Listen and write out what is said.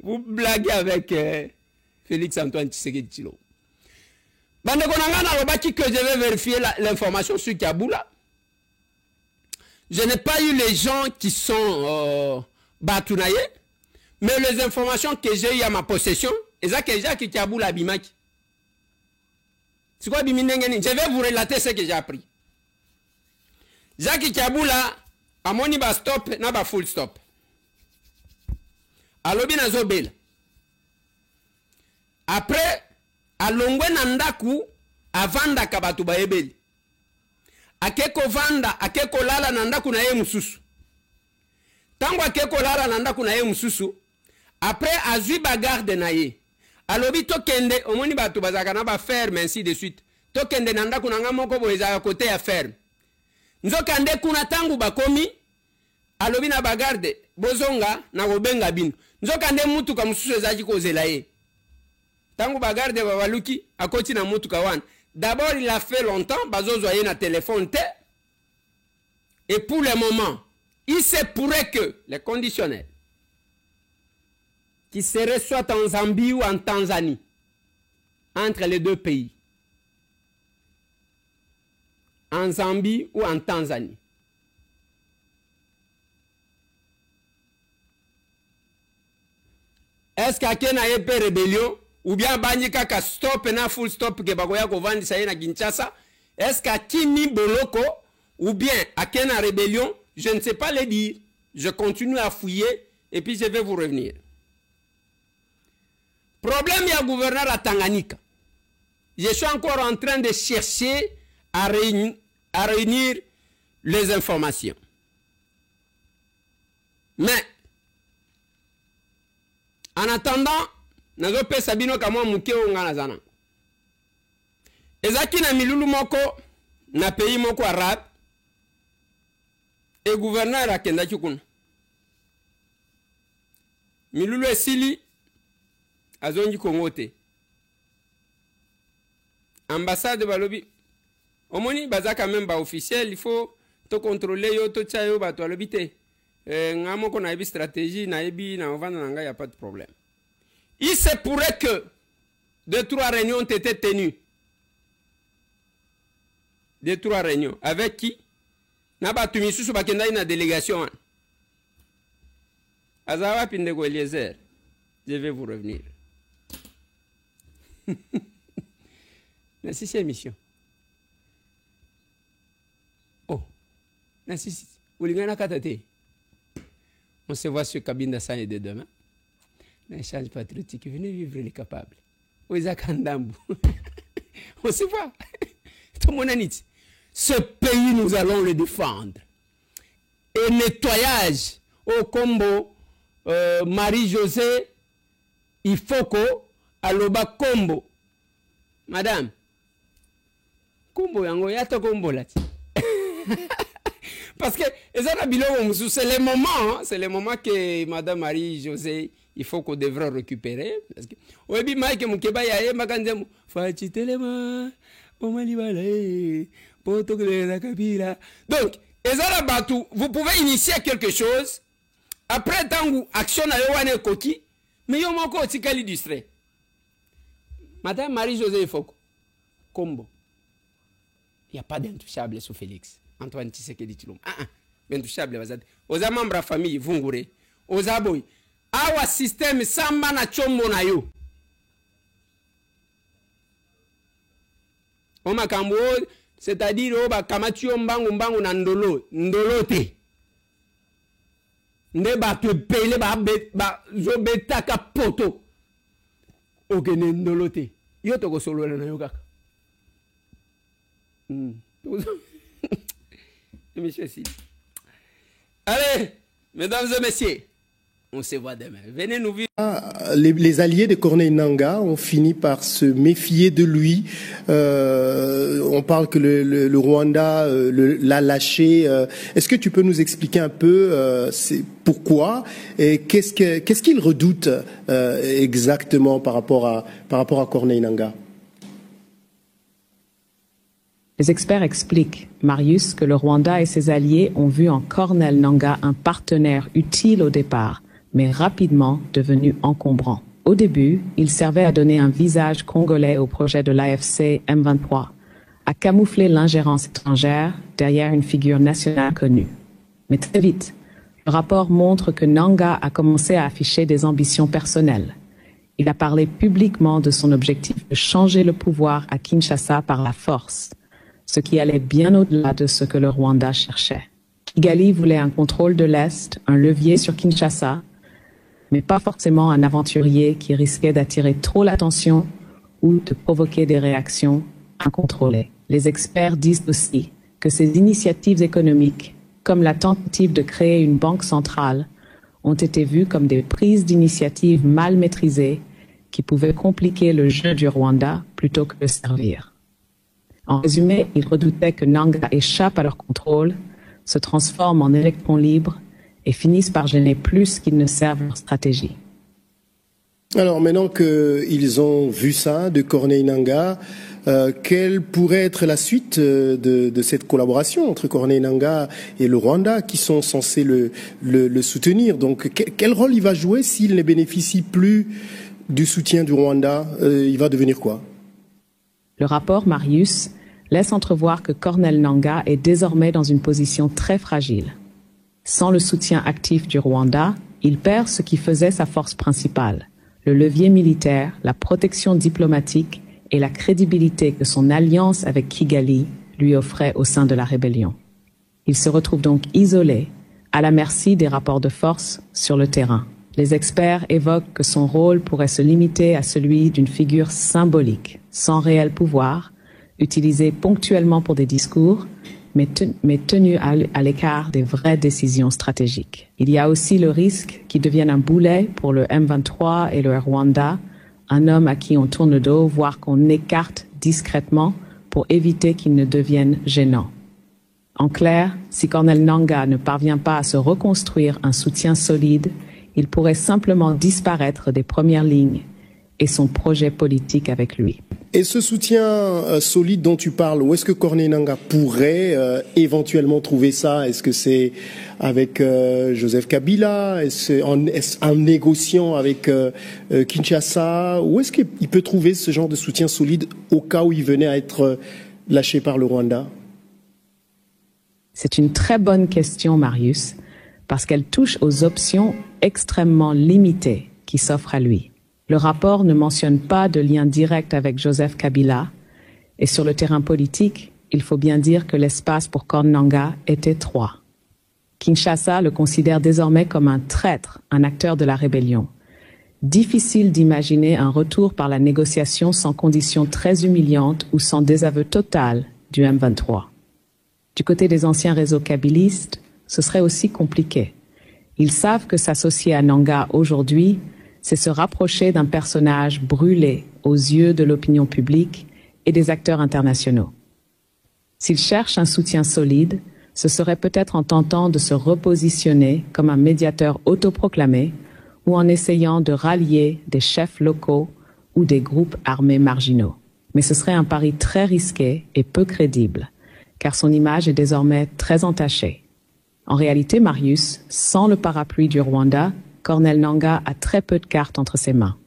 Vous blaguez avec Félix Antoine Tshisekedi Tshilombo. Que je vais vérifier l'information sur Kaboula. Je n'ai pas eu les gens qui sont batounaillés, mais les informations que j'ai eues à ma possession, et ça que j'ai Kaboula Bimaki. C'est quoi Biminengeni? Je vais vous relater ce que j'ai appris. Jacques Kaboula, à mon niveau stop, n'a pas full stop. Alobi na zobel. Après, à longwe nandaku, avanda kabatu baebeli. Akeko vanda, akeko lala nandaku na ye mususu. Tango akeko lala nandaku na ye mususu, après azui bagarde na ye. Alobi tokende, omoni batu bazaka na ba ferme ainsi de suite. Tokende nandaku na ngamoko boeza à côté ya ferme. Nzokande kuna tangu bakomi, alobi na bagarde, bozonga na robenga bino. Nzokande mutuka mususu ezaki kozela ye. Tangu bagarde babaluki, akoti na mutuka wana. D'abord, il a fait longtemps, bazo zoye na téléphone te. Et pour le moment, il se pourrait que les conditionnels qui seraient soit en Zambie ou en Tanzanie, entre les deux pays, en Zambie ou en Tanzanie, est-ce qu'il y a une rébellion ou bien bani kaka stop na full stop ke bakoya ko vandi sa na Kinshasa? Est-ce qu'il y a boloko ou bien a une rébellion? Je ne sais pas le dire. Je continue à fouiller et puis je vais vous revenir. Problème il y a gouverneur à Tanganyika. Je suis encore en train de chercher à réunir les informations. Mais en attendant, nazo pe sabino kama muke ngana zana. Ezaki na milulu moko na pays moko arabe et gouverneur akenda chukuna. Milulu esili azonji kongote. Ambassade balobi. Omoni bazaka même ba officiel, il faut to contrôler yo to chayo ba to alobite. Ngamoko na ebi stratégie na ebi na ovanda nanga y a pas de problème. Il se pourrait que 2-3 réunions ont été tenues. 2-3 réunions. Avec qui? Naba tumisusu bakenda ina délégation. Azawa Pindego Eliezer. Je vais vous revenir. Merci, c'est émission. Oh. Merci. Oulingana Katate. On se voit sur Cabine d'Assan et de demain. L'échange patriotique, venez vivre les capables. Oizak Ndambu. On se voit. Tout mon anit. Ce pays, nous allons le défendre. Et nettoyage au combo Marie-Josée Ifoko Aloba Combo. Madame. Combo yango yato combo là. Parce que c'est le moment, c'est le moment que Madame Marie-Josée, il faut qu'on devrait récupérer. Parce que obi Mike Mukeba yaye makanzemu fachitelema omalibale poto la kabila. Donc, ezala batu, vous pouvez initier quelque chose. Après tangu action na yo wane koki, mais yo moko otikali distrait. Madame Marie-Josée Ifoko Combo. Il n'y a pas d'intouchable sous Félix Antoine Tshisekedi Tshilombo. Intouchable bazade. Oza membre famille vungure. Oza boy. Awa système samba na chombo na yo. Oma kambo, c'est-à-dire oba kamatio mbangu na ndolo te. Nde ba te pele ba zo betaka poto. Okene ndolo te. Yo toko solo na yo kaka. Allez, mesdames et messieurs, on se voit demain. Venez nous vivre. Les alliés de Corneille Nangaa ont fini par se méfier de lui. On parle que le Rwanda l'a lâché. Est-ce que tu peux nous expliquer un peu pourquoi et qu'est-ce qu'il redoute exactement par rapport à Corneille Nangaa? Les experts expliquent, Marius, que le Rwanda et ses alliés ont vu en Corneille Nangaa un partenaire utile au départ, mais rapidement devenu encombrant. Au début, il servait à donner un visage congolais au projet de l'AFC M23, à camoufler l'ingérence étrangère derrière une figure nationale connue. Mais très vite, le rapport montre que Nanga a commencé à afficher des ambitions personnelles. Il a parlé publiquement de son objectif de changer le pouvoir à Kinshasa par la force, ce qui allait bien au-delà de ce que le Rwanda cherchait. Kigali voulait un contrôle de l'Est, un levier sur Kinshasa, mais pas forcément un aventurier qui risquait d'attirer trop l'attention ou de provoquer des réactions incontrôlées. Les experts disent aussi que ces initiatives économiques, comme la tentative de créer une banque centrale, ont été vues comme des prises d'initiative mal maîtrisées qui pouvaient compliquer le jeu du Rwanda plutôt que le servir. En résumé, ils redoutaient que Nanga échappe à leur contrôle, se transforme en électron libre et finissent par gêner plus qu'ils ne servent leur stratégie. Alors maintenant qu'ils ont vu ça de Corneille Nangaa, quelle pourrait être la suite de cette collaboration entre Corneille Nangaa et le Rwanda qui sont censés le soutenir? Donc quel rôle il va jouer s'il ne bénéficie plus du soutien du Rwanda? Il va devenir quoi? Le rapport Marius laisse entrevoir que Corneille Nangaa est désormais dans une position très fragile. Sans le soutien actif du Rwanda, il perd ce qui faisait sa force principale, le levier militaire, la protection diplomatique et la crédibilité que son alliance avec Kigali lui offrait au sein de la rébellion. Il se retrouve donc isolé, à la merci des rapports de force sur le terrain. Les experts évoquent que son rôle pourrait se limiter à celui d'une figure symbolique, sans réel pouvoir, utilisée ponctuellement pour des discours, mais tenu à l'écart des vraies décisions stratégiques. Il y a aussi le risque qu'il devienne un boulet pour le M23 et le Rwanda, un homme à qui on tourne le dos, voire qu'on écarte discrètement pour éviter qu'il ne devienne gênant. En clair, si Corneille Nangaa ne parvient pas à se reconstruire un soutien solide, il pourrait simplement disparaître des premières lignes et son projet politique avec lui. Et ce soutien solide dont tu parles, où est-ce que Corneille Nangaa pourrait éventuellement trouver ça? Est-ce que c'est avec Joseph Kabila? Est-ce en négociant avec Kinshasa? Où est-ce qu'il peut trouver ce genre de soutien solide au cas où il venait à être lâché par le Rwanda? C'est une très bonne question, Marius, parce qu'elle touche aux options extrêmement limitées qui s'offrent à lui. Le rapport ne mentionne pas de lien direct avec Joseph Kabila, et sur le terrain politique, il faut bien dire que l'espace pour Corneille Nangaa est étroit. Kinshasa le considère désormais comme un traître, un acteur de la rébellion. Difficile d'imaginer un retour par la négociation sans conditions très humiliantes ou sans désaveu total du M23. Du côté des anciens réseaux kabylistes, ce serait aussi compliqué. Ils savent que s'associer à Nangaa aujourd'hui, c'est se rapprocher d'un personnage brûlé aux yeux de l'opinion publique et des acteurs internationaux. S'il cherche un soutien solide, ce serait peut-être en tentant de se repositionner comme un médiateur autoproclamé ou en essayant de rallier des chefs locaux ou des groupes armés marginaux. Mais ce serait un pari très risqué et peu crédible, car son image est désormais très entachée. En réalité, Marius, sans le parapluie du Rwanda, Corneille Nangaa a très peu de cartes entre ses mains.